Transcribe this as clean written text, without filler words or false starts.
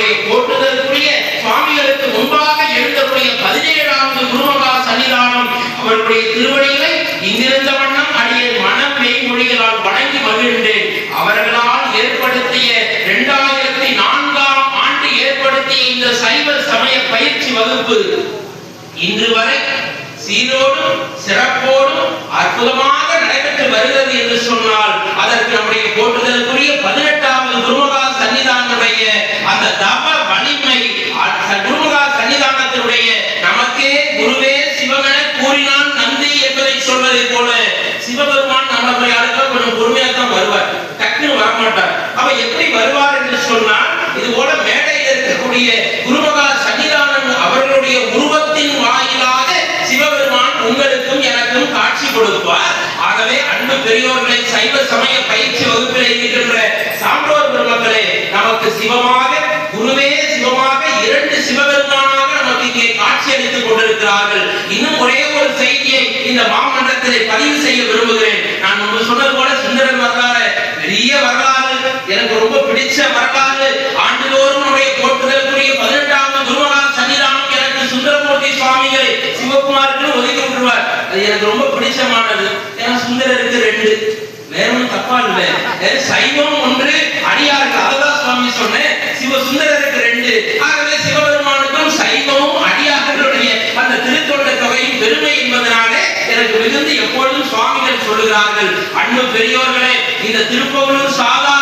நம்முடைய போற்றுதலுக்குரிய சுவாமிகளுக்கு முன்பாக எழுந்தருடைய 17வது குருமகா சன்னிதானம் அவர்களுடைய திருவடிகளை இங்கிருந்த வண்ணம் அடியே மனம் மெய்மொழிகளால் வணங்கி மகிழ்ந்தேன். அவர்களால் ஏற்படுத்திய 2004ஆம் ஆண்டு ஏற்படுத்திய இந்த சைவ சமய பயிற்சி வகுப்பு இன்று வரை சீரோடும் சிறப்போடும் அற்புதமாக நடைபெற்று வருகிறது என்று சொன்னால் அதற்கு நம்முடைய போற்றுதலுக்குரிய 18வது குருமகா சன்னிதானத்துடைய அந்த தவ வலிமை, குருமகா சன்னிதானத்தினுடைய நமக்கே குருவே சிவகண கூறினான் நந்தி என்பதை சொல்வதை போல சிவபெருமான் நம்மளுடைய ஆளுக்கு கொஞ்சம் பொறுமையா தான் வருவார், டக்குன்னு வரமாட்டார். அவ எப்படி வருவார் என்று சொன்னால் இது போல மேடையில் இருக்கக்கூடிய குருமகா சன்னிதானம் அவர்களுடைய உருவத்தின் வாயிலாக சிவபெருமான் உங்களுக்கும் எனக்கும் காட்சி கொடுப்பார். ஆகவே அன்பு பெரியோர்களை, சைவ சமய பயிற்சி வகுப்பில் இருக்கின்ற சான்றோர் பெருமக்களே, நமக்கு சிவமாக குருவே சிவமாக 2 சிவபெருமானாக நமக்கு இங்கே காட்சி அளித்துக் கொண்டிருக்கிறார்கள். இன்னும் ஒரே ஒரு செய்தியை இந்த மாமன்றத்திலே பதிவு செய்ய விரும்புகிறேன். நான் முன்பு சொன்னது போல சுந்தரர் வரலாறு பெரிய வரலாறு, எனக்கு ரொம்ப பிடிச்ச வரலாறு. ஆண்டுதோறும் நம்முடைய போற்றுதலுக்குரிய 18வது குருமகா சன்னிதானம் எனக்கு சுந்தரமூர்த்தி சுவாமிகளை சிவகுமாருக்கு ஒதுக்கி விட்டுருவார். அது எனக்கு ரொம்ப பிடிச்சமானது. ஏன்னா சுந்தரருக்கு 2, வேற ஒன்றும் தப்பா இல்லை. சைவம் 1, அடியாருக்கு அததான் சுவாமி சொன்னேன். சுந்தரருக்கு 2. ஆகவே சிவபெருமானுக்கும் சைவமும் அடியார்களுடைய அந்த திருத்தொண்ட தொகையின் பெருமை என்பதனாலே எனக்கு மிகுந்து எப்பொழுதும் சுவாமிகள் சொல்லுகிறார்கள். அன்பு பெரியோர்களே, இந்த திருப்பவளூர் சாதா